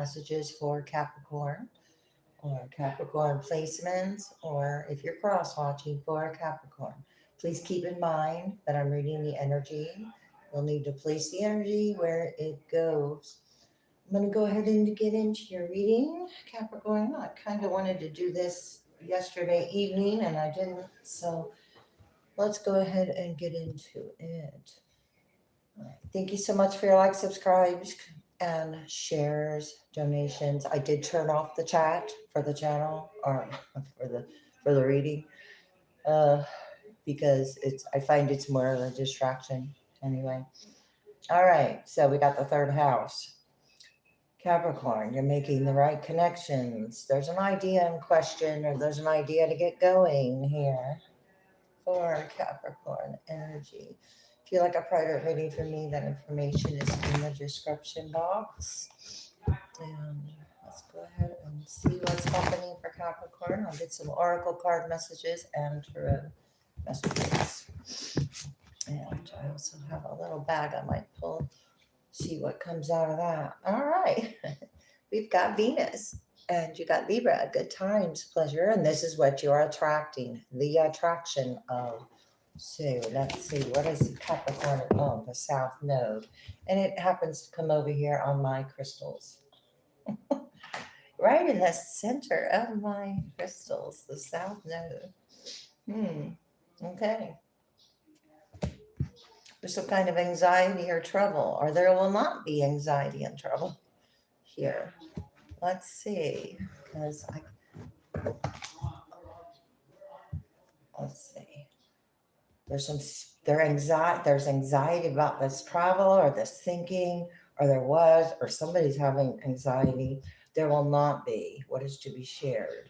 messages for Capricorn or Capricorn placements, or if you're cross watching for Capricorn. Please keep in mind that I'm reading the energy. You'll need to place the energy where it goes. I'm going to go ahead and get into your reading, Capricorn. I kind of wanted to do this yesterday evening and I didn't, so let's go ahead and get into it. All right. Thank you so much for your likes, subscribes, and shares, donations. I did turn off the chat for the channel or for the reading uh, because I find it's more of a distraction anyway. All right, so we got the third house. Capricorn, you're making the right connections. There's an idea in question, or there's an idea to get going here for Capricorn energy. If you like a private reading from me, that information is in the description box. And let's go ahead and see what's happening for Capricorn. I'll get some oracle card messages and tarot messages. And I also have a little bag I might pull, see what comes out of that. All right. We've got Venus and you got Libra, good times, pleasure. And this is what you are attracting, the attraction of. So let's see, what is Capricorn? Oh, the South Node. And it happens to come over here on my crystals. Right in the center of my crystals, the South Node. Okay. There's some kind of anxiety or trouble, or there will not be anxiety and trouble here. Let's see, because let's see. There's anxiety about this travel or this thinking, or there was, or somebody's having anxiety. There will not be what is to be shared.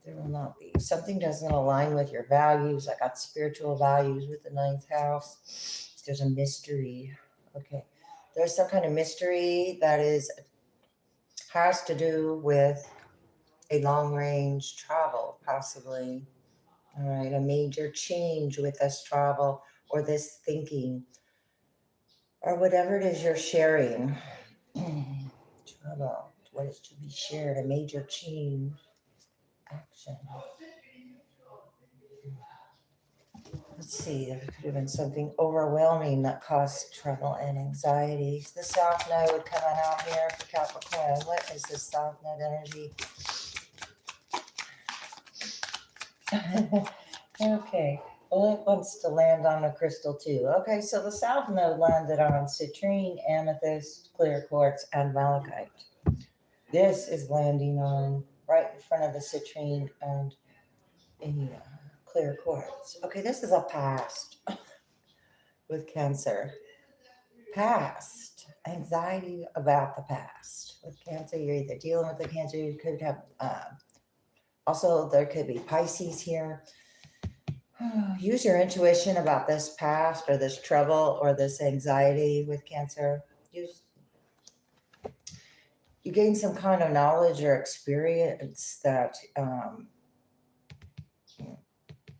There will not be. Something doesn't align with your values. I got spiritual values with the ninth house. There's a mystery. Okay. There's some kind of mystery that has to do with a long range travel, possibly. All right. A major change with this travel or this thinking or whatever it is you're sharing. Travel. What is to be shared? A major change. Action. Let's see, there could have been something overwhelming that caused trouble and anxiety. The South Node coming out here for Capricorn. What is the South Node energy? Okay, well, it wants to land on a crystal too. Okay, so the South Node landed on citrine, amethyst, clear quartz, and malachite. This is landing on right in front of the citrine and clear quartz. Okay, this is a past with Cancer. Past. Anxiety about the past. With Cancer, you're either dealing with the Cancer, you could have, also there could be Pisces here. Use your intuition about this past or this trouble or this anxiety with Cancer. You gain some kind of knowledge or experience that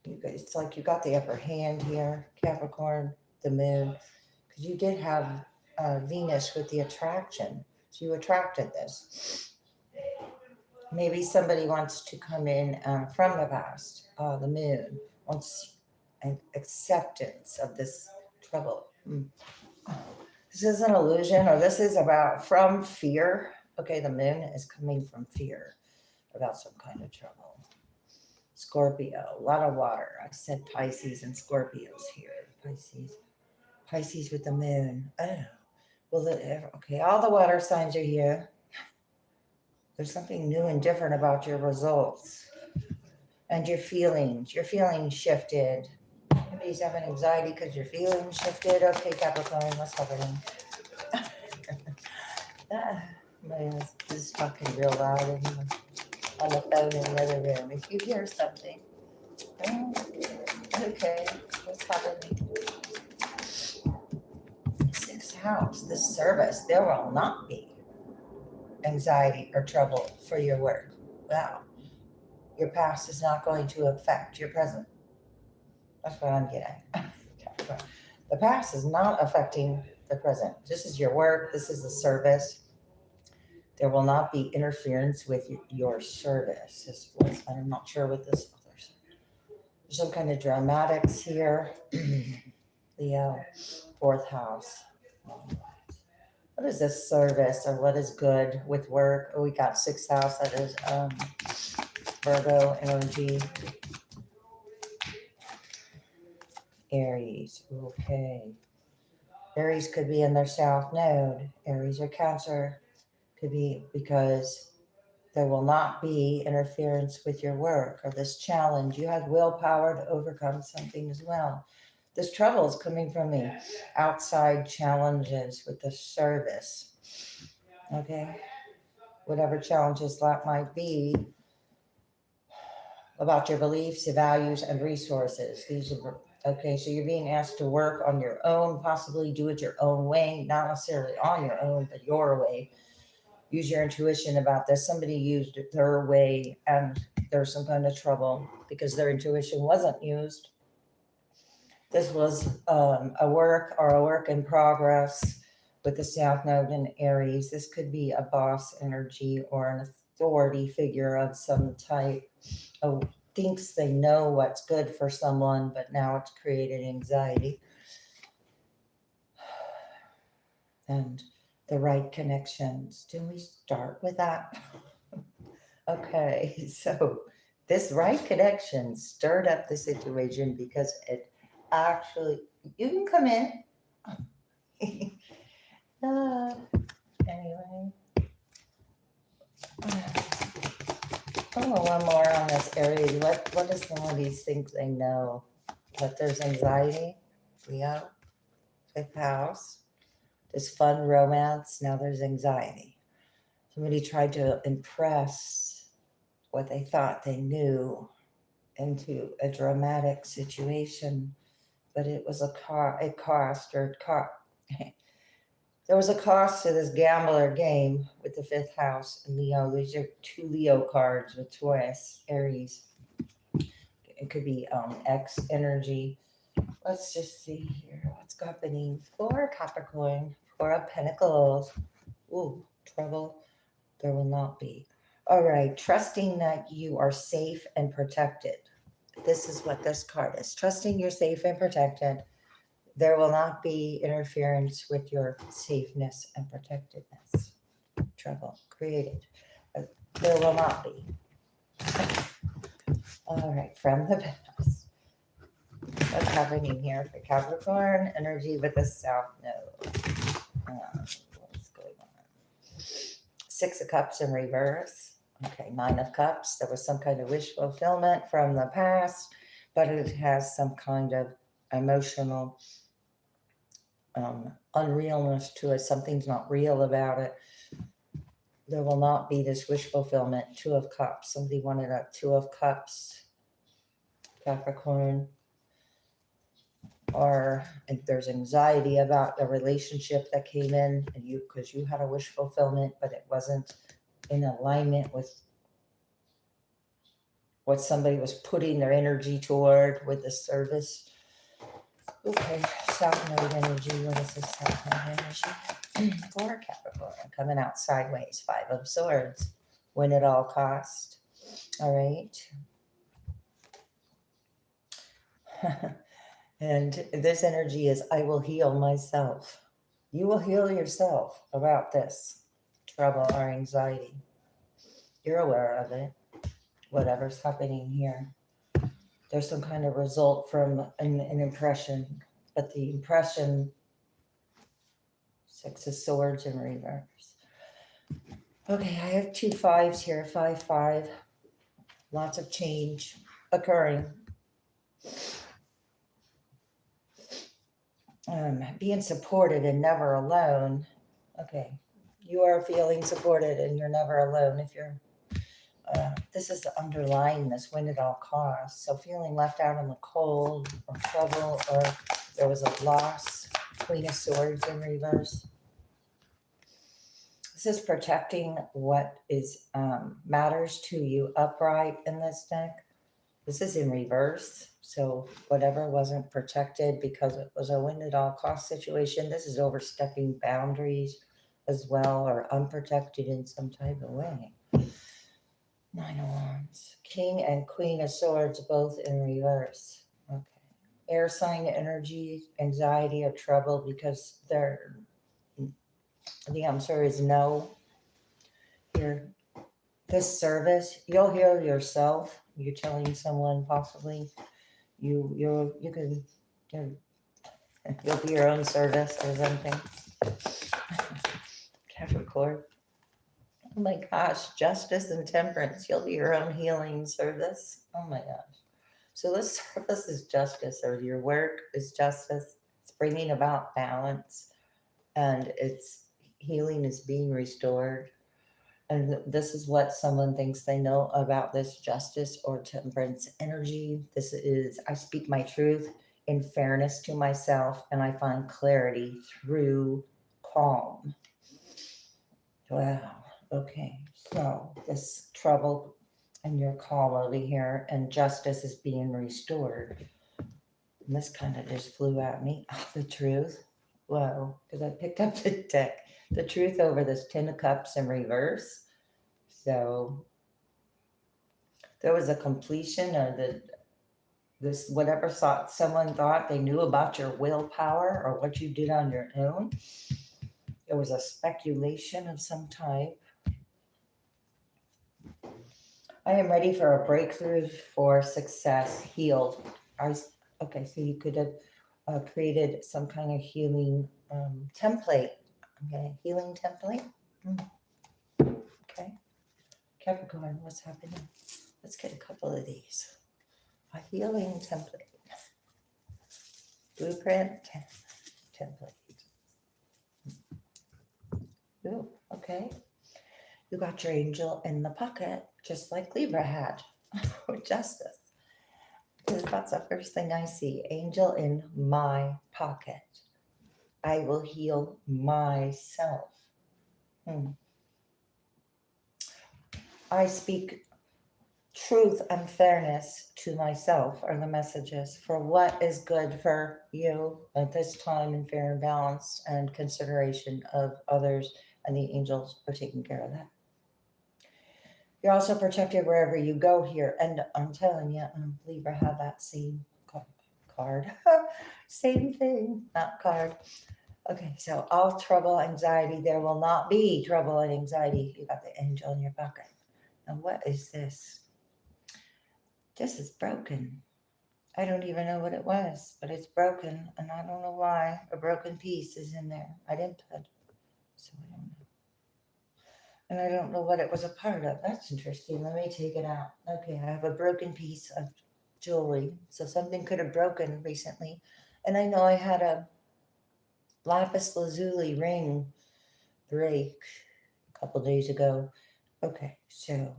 it's like you got the upper hand here, Capricorn, the moon, because you did have Venus with the attraction. So you attracted this. Maybe somebody wants to come in from the past, the moon, wants an acceptance of this trouble. This is an illusion, or this is about from fear. Okay, the moon is coming from fear about some kind of trouble. Scorpio, a lot of water. I said Pisces and Scorpios here. Pisces with the moon. Oh, well, okay, all the water signs are here. There's something new and different about your results and your feelings. Your feelings shifted. Somebody's having anxiety because your feelings shifted. Okay, Capricorn, what's happening? Man, this is talking real loud on the phone in the other room. If you hear something, okay, what's happening? Sixth house, this service, there will not be anxiety or trouble for your work. Wow. Your past is not going to affect your present. That's what I'm getting. The past is not affecting the present. This is your work. This is the service. There will not be interference with your service. I'm not sure what this there's some kind of dramatics here. Leo, fourth house. What is this service or what is good with work? Oh, we got sixth house. That is Virgo energy. Aries. Okay. Aries could be in their south node. Aries or Cancer could be because there will not be interference with your work or this challenge. You had willpower to overcome something as well. This trouble is coming from the outside challenges with the service. Okay? Whatever challenges that might be about your beliefs, your values, and resources. These are okay, so you're being asked to work on your own, possibly do it your own way, not necessarily on your own, but your way. Use your intuition about this. Somebody used it their way and there's some kind of trouble because their intuition wasn't used. This was a work in progress with the South Node in Aries. This could be a boss energy or an authority figure of some type. Thinks they know what's good for someone, but now it's created anxiety. And the right connections. Do we start with that? Okay, so this right connection stirred up the situation because it actually, you can come in. Anyway. Oh, one more on this area. What does some of these think they know? That there's anxiety? Leo, fifth house. There's fun romance. Now there's anxiety. Somebody tried to impress what they thought they knew into a dramatic situation, but it was there was a cost to this gambler game with the fifth house and Leo. These are two Leo cards with Taurus, Aries. It could be X energy. Let's just see here. What's happening for Capricorn? Four of Pentacles. Ooh, trouble. There will not be. All right. Trusting that you are safe and protected. This is what this card is. Trusting you're safe and protected. There will not be interference with your safeness and protectedness. Trouble created. There will not be. All right. From the past. What's happening here for Capricorn? Energy with the South Node. What's going on? Six of Cups in reverse. Okay, Nine of Cups. There was some kind of wish fulfillment from the past, but it has some kind of emotional unrealness to it. Something's not real about it. There will not be this wish fulfillment. Two of Cups. Somebody wanted a Two of Cups. Capricorn. Or if there's anxiety about a relationship that came in and because you had a wish fulfillment, but it wasn't in alignment with what somebody was putting their energy toward with the service. Okay, South Node energy. What is this South Node energy? For Capricorn, coming out sideways. Five of Swords. Win at all cost. All right. And this energy is, I will heal myself. You will heal yourself about this trouble or anxiety. You're aware of it, whatever's happening here. There's some kind of result from an impression, but the impression, Six of Swords in reverse. Okay, I have two fives here, 5-5. Lots of change occurring. Being supported and never alone. Okay, you are feeling supported and you're never alone. If you're, this is underlying this win at all costs. So feeling left out in the cold or trouble, or there was a loss. Queen of Swords in reverse. This is protecting what is matters to you upright in this deck. This is in reverse. So whatever wasn't protected because it was a win at all cost situation, this is overstepping boundaries as well, or unprotected in some type of way. Nine of Wands. King and Queen of Swords, both in reverse. Okay. Air sign energy, anxiety, or trouble because the answer is no. Here, this service, you'll heal yourself. You're telling someone possibly you can you'll be your own service or something. Capricorn. Oh my gosh, justice and temperance. You'll be your own healing service. Oh my gosh. So this service is justice, or your work is justice. It's bringing about balance, and it's healing is being restored. And this is what someone thinks they know about this justice or temperance energy. This is, I speak my truth in fairness to myself, and I find clarity through calm. Wow. Okay. So this trouble and your calm over here, and justice is being restored. And this kind of just flew at me. Oh, the truth. Whoa. Because I picked up the deck. The truth over this Ten of Cups in reverse. So there was a completion of this whatever thought someone thought they knew about your willpower or what you did on your own. There was a speculation of some type. I am ready for a breakthrough, for success, healed. Okay, so you could have created some kind of healing template. Okay, healing template. Okay. Capricorn, what's happening? Let's get a couple of these. A healing template. Blueprint template. Ooh, okay. You got your angel in the pocket, just like Libra had with justice. Because that's the first thing I see. Angel in my pocket. I will heal myself. I speak truth and fairness to myself are the messages for what is good for you at this time, in fair and balanced, and consideration of others, and the angels are taking care of that. You're also protected wherever you go here, and I'm telling you, Libra had that same card. Same thing, not card. Okay, so all trouble, anxiety, there will not be trouble and anxiety. You got the angel in your pocket. Now, what is this? This is broken. I don't even know what it was, but it's broken, and I don't know why. A broken piece is in there. I didn't put, so I don't know. And I don't know what it was a part of. That's interesting. Let me take it out. Okay, I have a broken piece of jewelry. So something could have broken recently. And I know I had a lapis lazuli ring break a couple days ago. Okay, so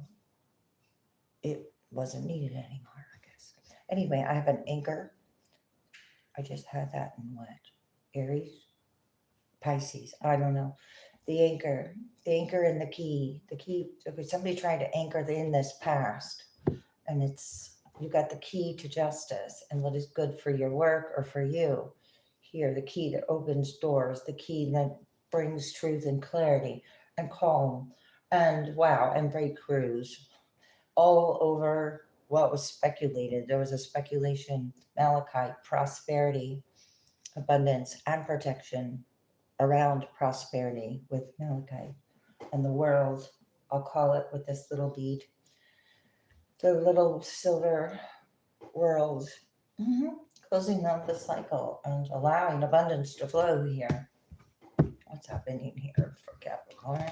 it wasn't needed anymore, I guess. Anyway, I have an anchor. I just had that in what? Aries? Pisces. I don't know. The anchor and the key. Okay, somebody tried to anchor in this past. And it's, you got the key to justice and what is good for your work or for you. Here, the key that opens doors, the key that brings truth and clarity and calm and wow, and breakthroughs all over what was speculated. There was a speculation, Malachite, prosperity, abundance, and protection around prosperity with Malachite. And the world, I'll call it with this little bead, the little silver world, closing out the cycle and allowing abundance to flow here. What's happening here for Capricorn?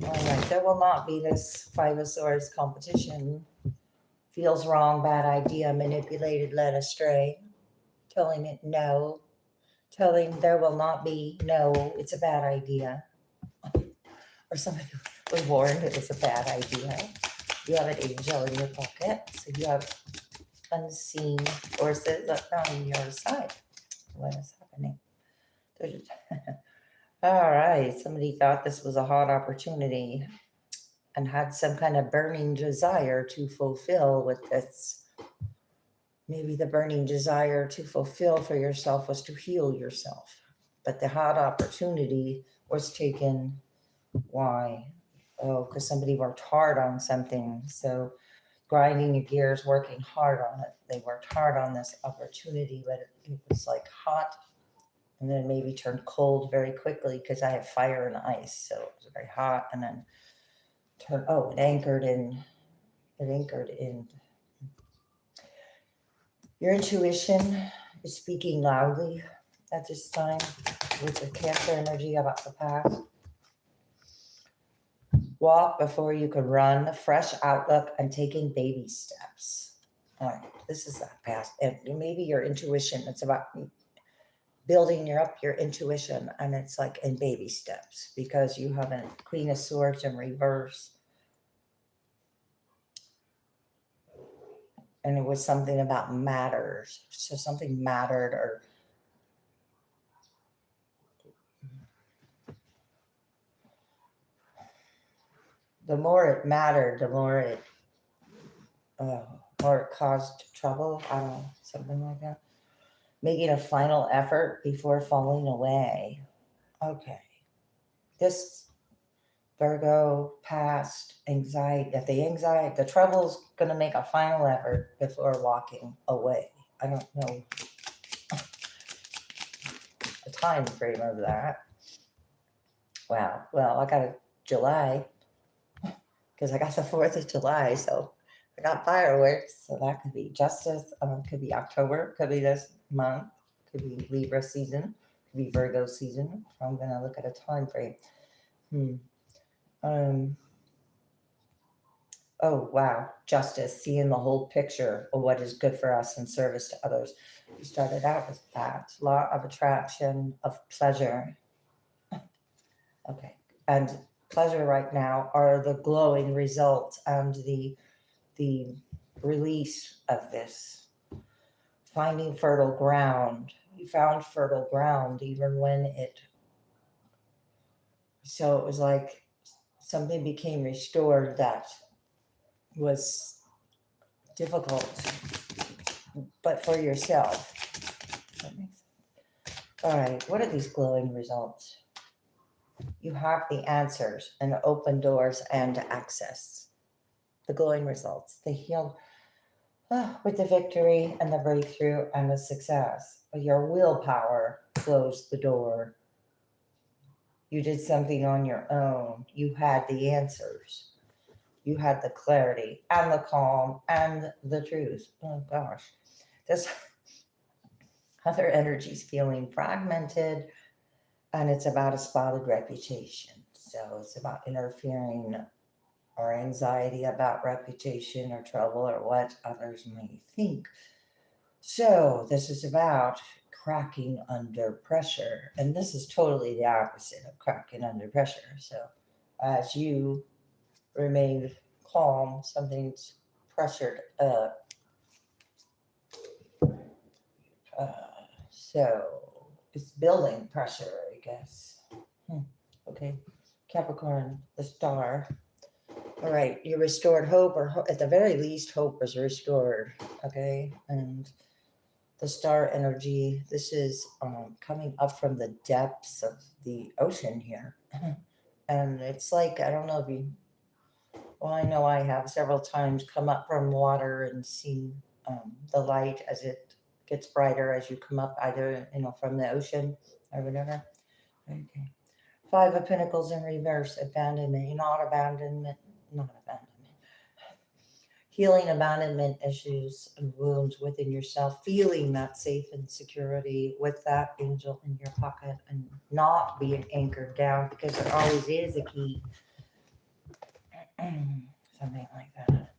All right, there will not be this Five of Swords competition. Feels wrong, bad idea, manipulated, led astray. Telling it no. Telling there will not be, no, it's a bad idea. Or somebody was warned it was a bad idea. You have an angel in your pocket, so you have unseen forces on your side. What is happening? All right, somebody thought this was a hot opportunity and had some kind of burning desire to fulfill with this. Maybe the burning desire to fulfill for yourself was to heal yourself. But the hot opportunity was taken. Why? Oh, because somebody worked hard on something. So grinding your gears, working hard on it. They worked hard on this opportunity, but it was like hot and then maybe turned cold very quickly because I have fire and ice. So it was very hot and then turned, oh, it anchored in. It anchored in. Your intuition is speaking loudly at this time with the Cancer energy about the past. Walk before you can run, fresh outlook, and taking baby steps. All right, this is that past. And maybe your intuition, it's about building up your intuition, and it's like in baby steps because you have a Queen of Swords in reverse. And it was something about matters. So something mattered, or the more it mattered, the more it caused trouble. I don't know, something like that. Making a final effort before falling away. Okay. This Virgo past anxiety, the trouble's going to make a final effort before walking away. I don't know the time frame of that. Wow. Well, I got a July because I got the 4th of July. So I got fireworks. So that could be justice. Could be October. Could be this month. Could be Libra season. Could be Virgo season. So I'm going to look at a time frame. Oh, wow. Justice, seeing the whole picture of what is good for us and service to others. We started out with that. Law of attraction, of pleasure. Okay. And pleasure right now are the glowing results and the release of this. Finding fertile ground. You found fertile ground even when it... So it was like something became restored that was difficult, but for yourself. All right, what are these glowing results? You have the answers and the open doors and access. The glowing results, the healed with the victory and the breakthrough and the success. Your willpower closed the door. You did something on your own. You had the answers. You had the clarity and the calm and the truth. Oh gosh, this other energy's feeling fragmented, and it's about a spotted reputation. So it's about interfering or anxiety about reputation or trouble or what others may think. So this is about cracking under pressure, and this is totally the opposite of cracking under pressure. So as you remain calm, something's pressured up. So it's building pressure, I guess. Okay. Capricorn, the star. All right. You restored hope, or at the very least, hope was restored. Okay. And the star energy, this is coming up from the depths of the ocean here. And it's like, I don't know if you... Well, I know I have several times come up from water and seen the light as it gets brighter as you come up, either from the ocean or whatever. Okay. 5 of Pentacles in reverse, abandonment, not abandonment. Healing abandonment issues and wounds within yourself, feeling that safe and security with that angel in your pocket and not being anchored down, because there always is a key. Something like that.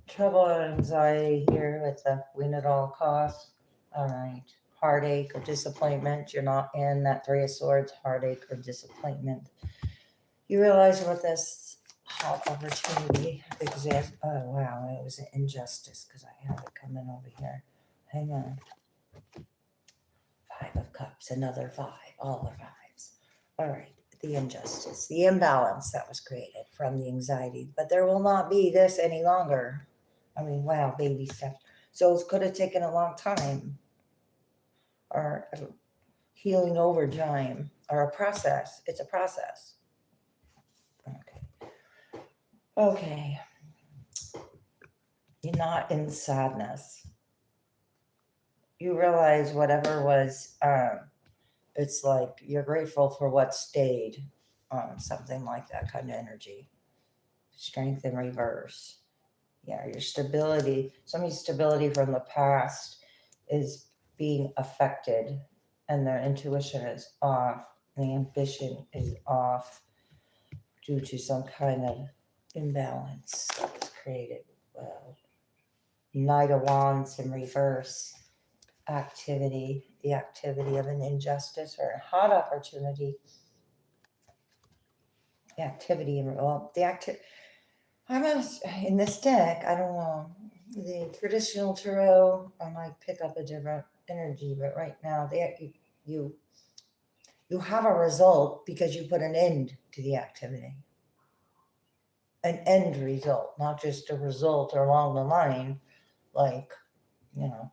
Trouble and anxiety here with the win at all costs. All right. Heartache or disappointment. You're not in that 3 of Swords, heartache or disappointment. You realize what this hot opportunity exists. Oh, wow. It was an injustice because I have it coming over here. Hang on. 5 of Cups. Another 5. All the 5s. All right. The injustice, the imbalance that was created from the anxiety. But there will not be this any longer. I mean, wow, baby steps. So it could have taken a long time. Or healing over time, or a process. It's a process. Okay. You're not in sadness. You realize whatever was, it's like you're grateful for what stayed, something like that kind of energy. Strength in reverse. Yeah, your stability, somebody's stability from the past is being affected, and their intuition is off, the ambition is off due to some kind of imbalance that was created. Well, Knight of Wands in reverse, activity, the activity of an injustice or a hot opportunity. The activity, well, the activity. In this deck, I don't know. The traditional tarot, I might pick up a different energy, but right now, you have a result because you put an end to the activity. An end result, not just a result along the line, like, on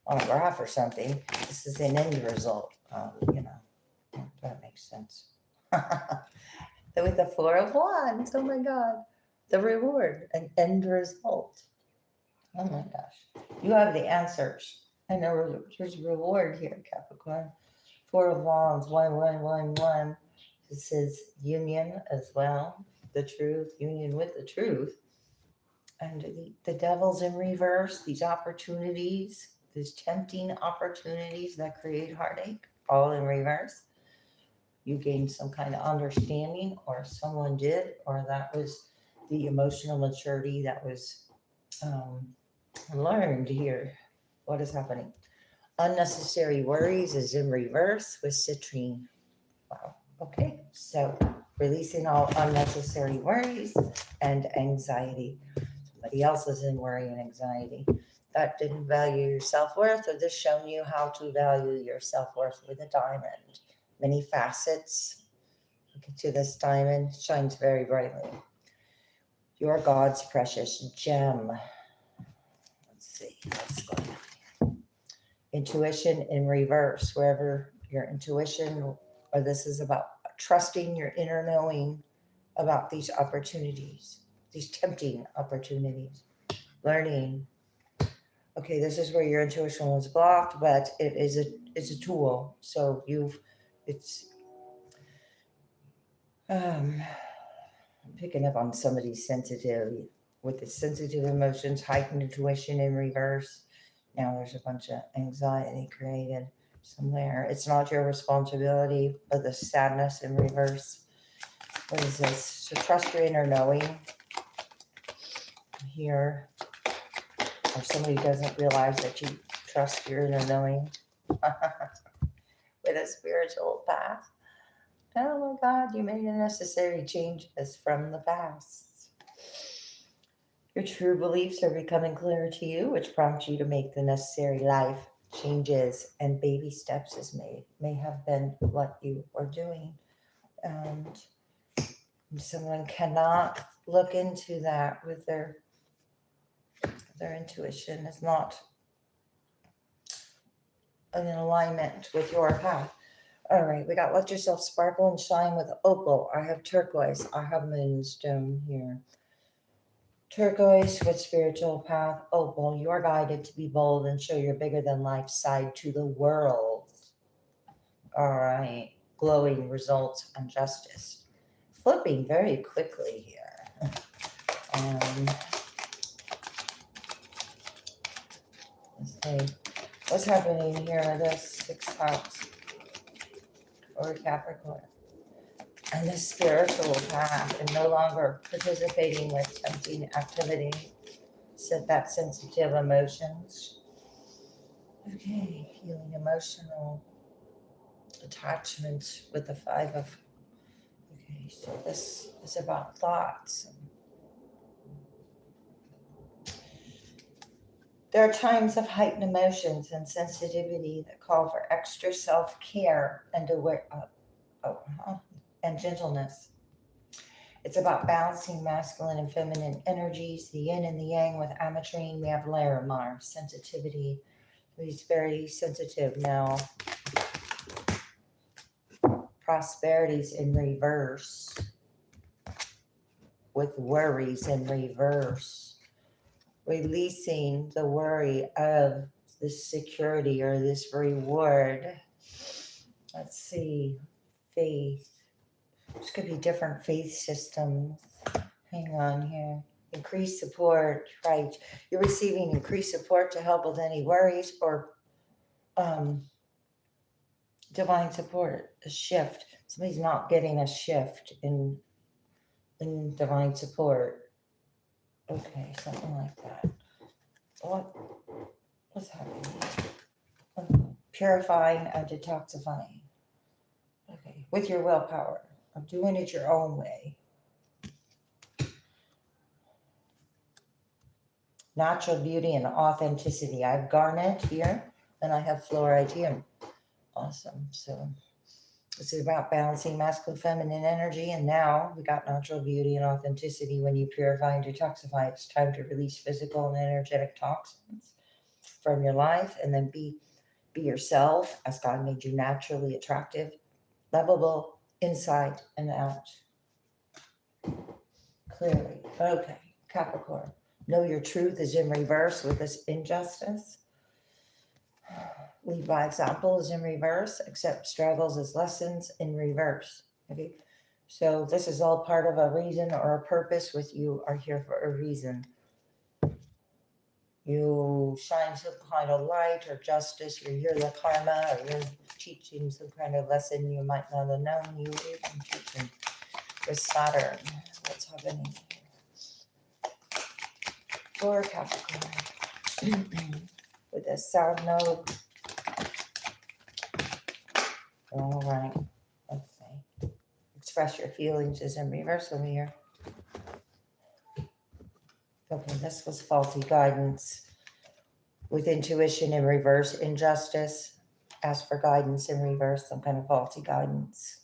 a graph or something. This is an end result, that makes sense. With the Four of Wands, oh my God. The reward, an end result. Oh my gosh. You have the answers. I know there's reward here, Capricorn. Four of Wands, 1111. This is union as well. The truth, union with the truth. And the devil's in reverse. These opportunities, these tempting opportunities that create heartache, all in reverse. You gained some kind of understanding, or someone did, or that was the emotional maturity that was learned here. What is happening? Unnecessary worries is in reverse with citrine. Wow. Okay. So releasing all unnecessary worries and anxiety. Somebody else is in worry and anxiety. That didn't value your self-worth, or this showing you how to value your self-worth with a diamond. Many facets. Look into this diamond. Shines very brightly. You're God's precious gem. Let's see what's going on here. Intuition in reverse, wherever your intuition, or this is about trusting your inner knowing about these opportunities, these tempting opportunities. Learning. Okay, this is where your intuition was blocked, but it's a tool. So I'm picking up on somebody's sensitivity with the sensitive emotions, heightened intuition in reverse. Now there's a bunch of anxiety created somewhere. It's not your responsibility, but the sadness in reverse. What is this? So trust your inner knowing here. Or somebody doesn't realize that you trust your inner knowing with a spiritual path. Oh my God, you made unnecessary changes from the past. Your true beliefs are becoming clearer to you, which prompts you to make the necessary life changes, and baby steps may have been what you are doing. And someone cannot look into that with their intuition is not in alignment with your path. All right, we got let yourself sparkle and shine with opal. I have turquoise. I have moonstone here. Turquoise with spiritual path. Opal, you are guided to be bold and show your bigger than life side to the world. All right, glowing results and justice. Flipping very quickly here. Let's see. What's happening here with this 6th house for Capricorn? And the spiritual path, and no longer participating with tempting activity. Set that sensitive emotions. Okay, healing emotional attachment with the 5 of. Okay, so this is about thoughts. There are times of heightened emotions and sensitivity that call for extra self-care and and gentleness. It's about balancing masculine and feminine energies, the yin and the yang. With ametrine, we have Larimar, sensitivity. He's very sensitive now. prosperities in reverse, with worries in reverse, releasing the worry of this security or this reward. Let's see, faith. This could be different faith systems. Hang on here. Increased support, right? You're receiving increased support to help with any worries or divine support, a shift. Somebody's not getting a shift in divine support. Okay, something like that. What's happening? Purifying and detoxifying. Okay, with your willpower. Of doing it your own way. Natural beauty and authenticity. I have garnet here, and I have fluorite here. Awesome. So this is about balancing masculine, feminine energy, and now we got natural beauty and authenticity. When you purify and detoxify, it's time to release physical and energetic toxins from your life, and then be yourself as God made you, naturally attractive, lovable, inside and out. Clearly. Okay, Capricorn. Know your truth is in reverse with this injustice. Lead by example is in reverse. Accept struggles as lessons in reverse. Okay, so this is all part of a reason or a purpose. With you are here for a reason. You shine some kind of light or justice, or you're the karma, or you're teaching some kind of lesson you might not have known you were even teaching. With Saturn, what's happening for Capricorn? With a South Node. All right, let's see. Express your feelings is in reverse over here. Okay, this was faulty guidance. With intuition in reverse, injustice. Ask for guidance in reverse, some kind of faulty guidance.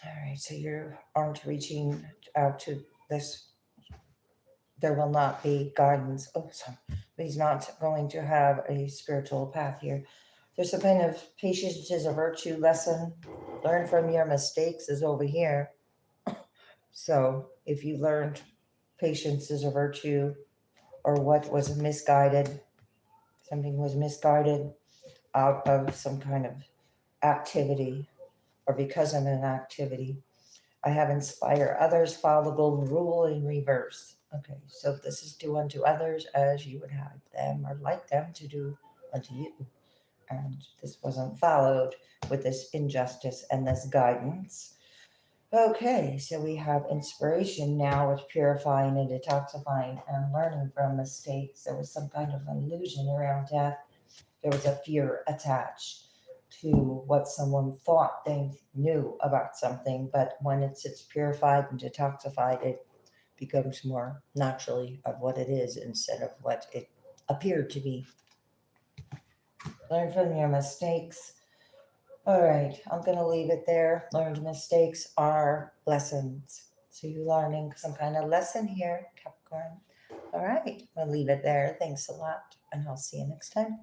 All right, so you aren't reaching out to this. There will not be guidance. Oh, sorry. He's not going to have a spiritual path here. There's some kind of patience is a virtue lesson. Learn from your mistakes is over here. So if you learned patience is a virtue, or what was misguided, something was misguided out of some kind of activity, or because of an activity. I have inspire others, follow the golden rule in reverse. Okay, so this is do unto others as you would have them or like them to do unto you. And this wasn't followed with this injustice and this guidance. Okay, so we have inspiration now with purifying and detoxifying and learning from mistakes. There was some kind of illusion around death. There was a fear attached to what someone thought they knew about something, but when it's purified and detoxified, it becomes more naturally of what it is instead of what it appeared to be. Learn from your mistakes. All right, I'm going to leave it there. Learned mistakes are lessons. So you're learning some kind of lesson here, Capricorn. All right, I'll leave it there. Thanks a lot, and I'll see you next time.